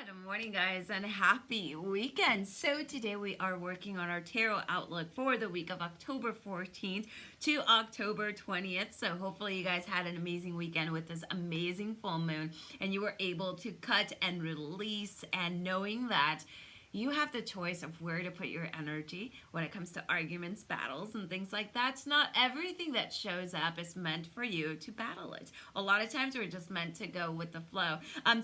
Good morning, guys, and happy weekend. So today we are working on our tarot outlook for the week of October 14th to October 20th. So hopefully you guys had an amazing weekend with this amazing full moon and you were able to cut and release, and knowing that you have the choice of where to put your energy when it comes to arguments, battles, and things like that. Not everything that shows up is meant for you to battle it. A lot of times we're just meant to go with the flow.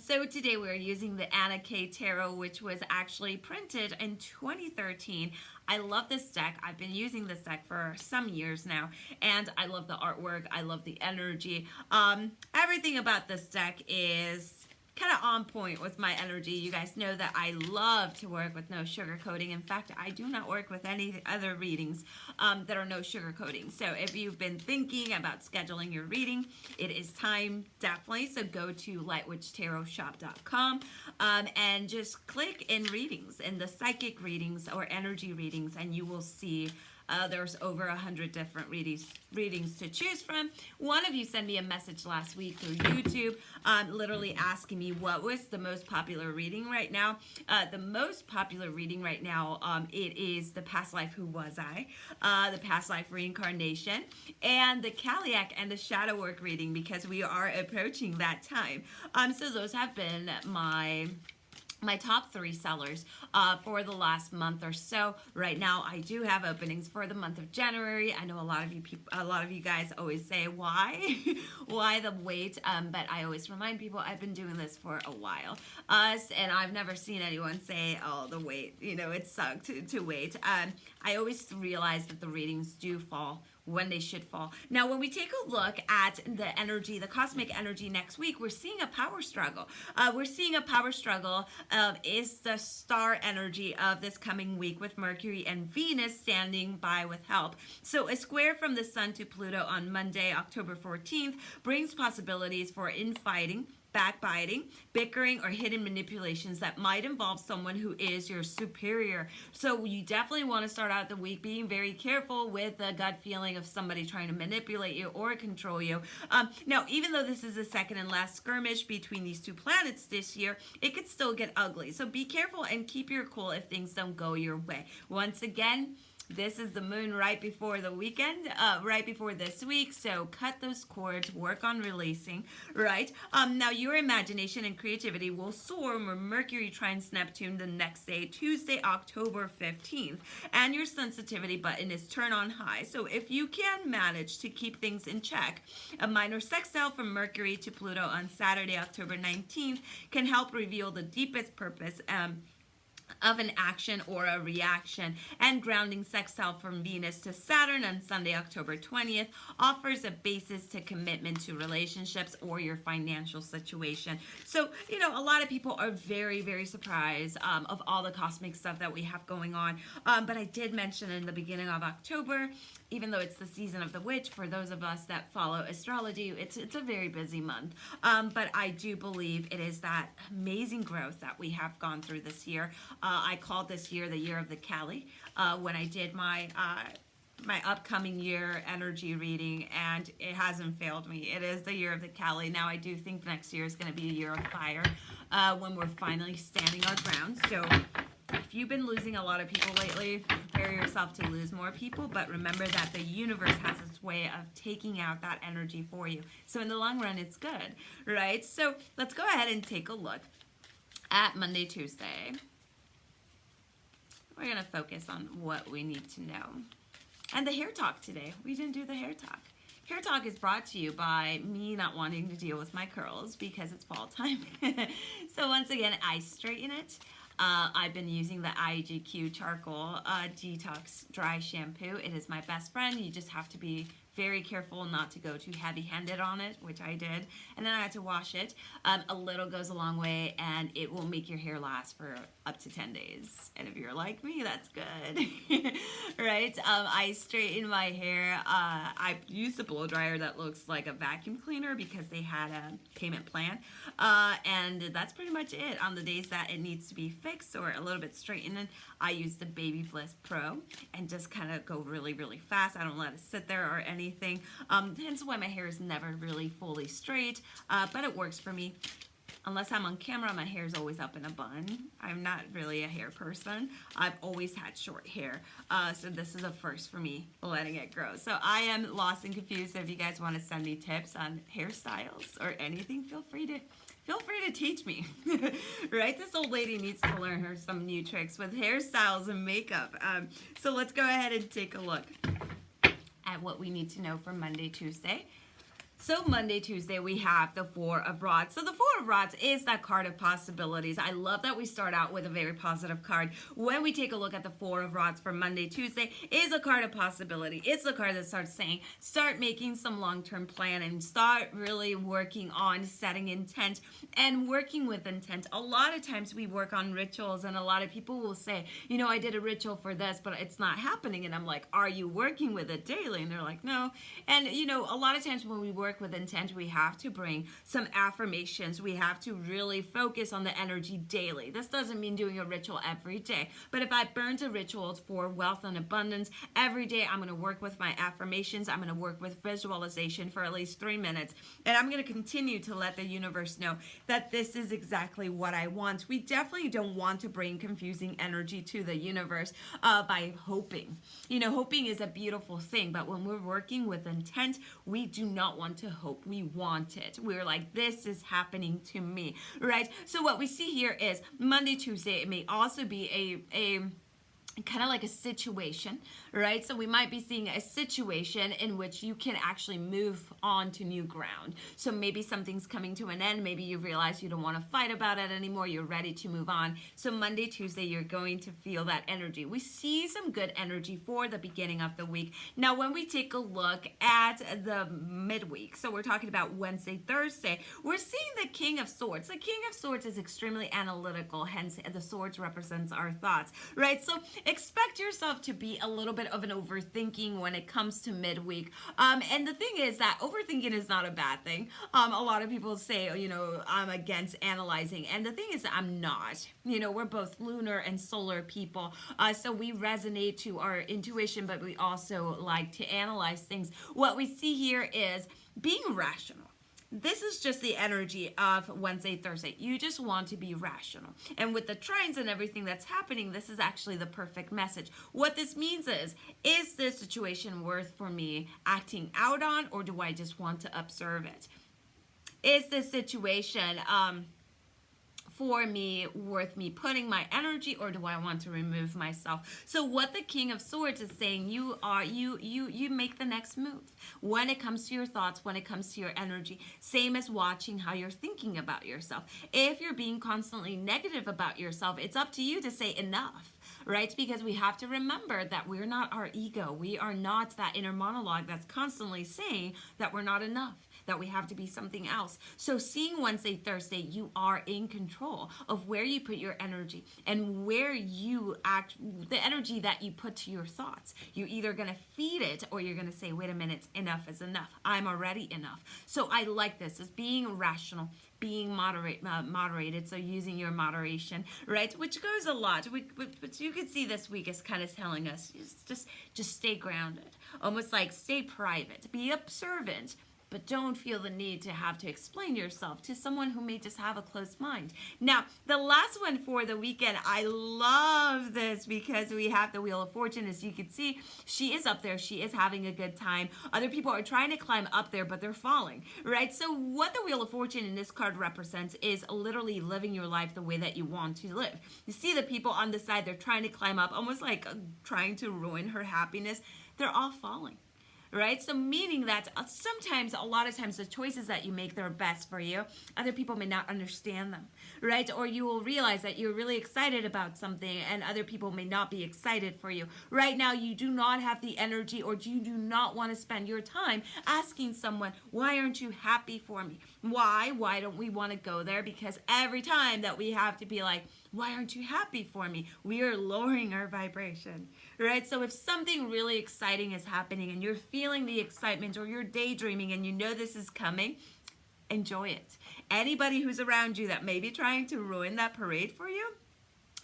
So today we're using the Anna K Tarot, which was actually printed in 2013. I love this deck. I've been using this deck for some years now, and I love the artwork. I love the energy. Everything about this deck is kind of on point with my energy. You guys know that I love to work with no sugarcoating. In fact, I do not work with any other readings that are no sugarcoating. So if you've been thinking about scheduling your reading, it is time, definitely. So go to lightwitchtarotshop.com and just click in readings, in the psychic readings or energy readings, and you will see there's over 100 different readings to choose from. One of you sent me a message last week through YouTube, literally asking me what was the most popular reading right now. The most popular reading right now, it is the Past Life Who Was I, the Past Life Reincarnation, and the Kaliak and the Shadow Work reading, because we are approaching that time. So those have been my top 3 sellers for the last month or so. Right now, I do have openings for the month of January. I know a lot of you guys always say why, why the wait? But I always remind people I've been doing this for a while, and I've never seen anyone say, "Oh, the wait, it sucked to wait." I always realize that the readings do fall when they should fall. Now, when we take a look at the energy, the cosmic energy next week, we're seeing a power struggle. We're seeing a power struggle is the star energy of this coming week, with Mercury and Venus standing by with help. So a square from the Sun to Pluto on Monday, October 14th, brings possibilities for infighting, backbiting, bickering, or hidden manipulations that might involve someone who is your superior. So you definitely want to start out the week being very careful with the gut feeling of somebody trying to manipulate you or control you. Now, even though this is the second and last skirmish between these two planets this year, it could still get ugly. So be careful and keep your cool if things don't go your way. Once again, this is the moon right before the weekend, right before this week, so cut those cords, work on releasing, right? Now, your imagination and creativity will soar when Mercury trines Neptune the next day, Tuesday, October 15th, and your sensitivity button is turned on high. So if you can manage to keep things in check, a minor sextile from Mercury to Pluto on Saturday, October 19th, can help reveal the deepest purpose of an action or a reaction. And grounding sextile from Venus to Saturn on Sunday, October 20th, offers a basis to commitment to relationships or your financial situation. So, a lot of people are very, very surprised of all the cosmic stuff that we have going on. But I did mention in the beginning of October, even though it's the season of the witch, for those of us that follow astrology, it's a very busy month. But I do believe it is that amazing growth that we have gone through this year. I called this year the year of the Kali when I did my upcoming year energy reading, and it hasn't failed me. It is the year of the Kali. Now, I do think next year is going to be a year of fire when we're finally standing our ground. So if you've been losing a lot of people lately, prepare yourself to lose more people, but remember that the universe has its way of taking out that energy for you. So in the long run, it's good, right? So let's go ahead and take a look at Monday, Tuesday. We're going to focus on what we need to know. And the hair talk today. We didn't do the hair talk. Hair talk is brought to you by me not wanting to deal with my curls because it's fall time. So once again, I straighten it. I've been using the IGQ Charcoal Detox Dry Shampoo. It is my best friend. You just have to be very careful not to go too heavy-handed on it, which I did. And then I had to wash it. A little goes a long way, and it will make your hair last for up to 10 days. And if you're like me, that's good, right? I straighten my hair. I used a blow dryer that looks like a vacuum cleaner because they had a payment plan. And that's pretty much it. On the days that it needs to be fixed or a little bit straightened, I use the Baby Bliss Pro and just kind of go really, really fast. I don't let it sit there or anything. Hence why my hair is never really fully straight, but it works for me. Unless I'm on camera, my hair is always up in a bun. I'm not really a hair person. I've always had short hair. So this is a first for me, letting it grow. So I am lost and confused. So if you guys want to send me tips on hairstyles or anything, feel free to teach me. Right? This old lady needs to learn her some new tricks with hairstyles and makeup. So let's go ahead and take a look at what we need to know for Monday, Tuesday. So Monday, Tuesday, we have the Four of Rods. So the Four of Rods is that card of possibilities. I love that we start out with a very positive card. When we take a look at the Four of Rods for Monday, Tuesday, is a card of possibility. It's the card that starts saying, start making some long-term plan and start really working on setting intent and working with intent. A lot of times we work on rituals, and a lot of people will say, you know, I did a ritual for this, but it's not happening. And I'm like, are you working with it daily? And they're like, no. And, you know, a lot of times when we work with intent, we have to bring some affirmations. We have to really focus on the energy daily. This doesn't mean doing a ritual every day, but if I burn to rituals for wealth and abundance every day, I'm going to work with my affirmations. I'm going to work with visualization for at least 3 minutes, and I'm going to continue to let the universe know that this is exactly what I want. We definitely don't want to bring confusing energy to the universe by hoping. You know, hoping is a beautiful thing, but when we're working with intent, we do not want to hope. We want it. We're like, this is happening to me, right? So what we see here is Monday, Tuesday, it may also be a kind of like a situation, right? So we might be seeing a situation in which you can actually move on to new ground. So maybe something's coming to an end. Maybe you realize you don't want to fight about it anymore. You're ready to move on. So Monday, Tuesday, you're going to feel that energy. We see some good energy for the beginning of the week. Now, when we take a look at the midweek, so we're talking about Wednesday, Thursday, we're seeing the King of Swords. The King of Swords is extremely analytical, hence the swords represents our thoughts, right? So expect yourself to be a little bit of an overthinking when it comes to midweek. And the thing is that overthinking is not a bad thing. A lot of people say, you know, I'm against analyzing. And the thing is that I'm not. You know, we're both lunar and solar people. So we resonate to our intuition, but we also like to analyze things. What we see here is being rational. This is just the energy of Wednesday, Thursday. You just want to be rational. And with the trines and everything that's happening, this is actually the perfect message. What this means is this situation worth for me acting out on, or do I just want to observe it? Is this situation for me worth me putting my energy, or do I want to remove myself? So what the King of Swords is saying, you make the next move when it comes to your thoughts, when it comes to your energy. Same as watching how you're thinking about yourself. If you're being constantly negative about yourself, it's up to you to say enough, right? Because we have to remember that we're not our ego. We are not that inner monologue that's constantly saying that we're not enough, that we have to be something else. So seeing Wednesday, Thursday, you are in control of where you put your energy and where you act, the energy that you put to your thoughts. You're either going to feed it, or you're going to say, wait a minute, enough is enough. I'm already enough. So I like this as being rational, being moderated, so using your moderation, right? Which goes a lot. But you can see this week is kind of telling us, just stay grounded. Almost like stay private, be observant, but don't feel the need to have to explain yourself to someone who may just have a closed mind. Now, the last one for the weekend, I love this because we have the Wheel of Fortune. As you can see, she is up there. She is having a good time. Other people are trying to climb up there, but they're falling, right? So what the Wheel of Fortune in this card represents is literally living your life the way that you want to live. You see the people on the side, they're trying to climb up, almost like trying to ruin her happiness. They're all falling. Right? So meaning that sometimes, a lot of times, the choices that you make that are best for you, other people may not understand them, right? Or you will realize that you're really excited about something and other people may not be excited for you. Right now, you do not have the energy, or you do not want to spend your time asking someone, why aren't you happy for me? Why? Why don't we want to go there? Because every time that we have to be like, why aren't you happy for me? We are lowering our vibration, right? So if something really exciting is happening and you're feeling the excitement, or you're daydreaming and you know this is coming, enjoy it. Anybody who's around you that may be trying to ruin that parade for you,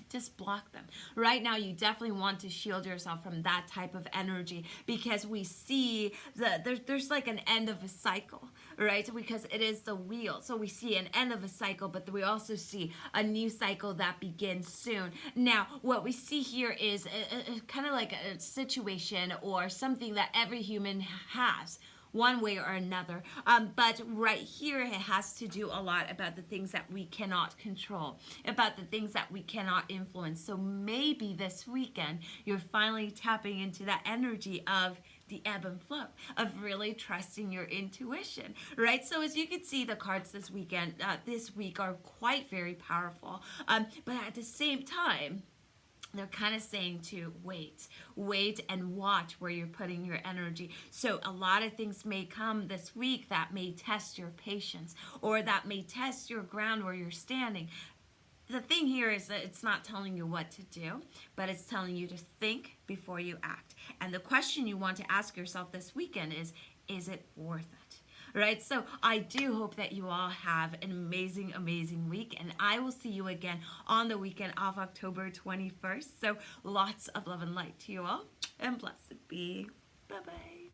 just block them. Right now, you definitely want to shield yourself from that type of energy, because we see there's like an end of a cycle, right? Because it is the wheel. So we see an end of a cycle, but we also see a new cycle that begins soon. Now, what we see here is a kind of like a situation or something that every human has, one way or another. But right here, it has to do a lot about the things that we cannot control, about the things that we cannot influence. So maybe this weekend, you're finally tapping into that energy of the ebb and flow, of really trusting your intuition, right? So as you can see, the cards this week are quite very powerful. But at the same time, they're kind of saying to wait and watch where you're putting your energy. So a lot of things may come this week that may test your patience, or that may test your ground where you're standing. The thing here is that it's not telling you what to do, but it's telling you to think before you act. And the question you want to ask yourself this weekend is it worth it? Right? So I do hope that you all have an amazing, amazing week, and I will see you again on the weekend of October 21st. So lots of love and light to you all, and blessed be. Bye-bye.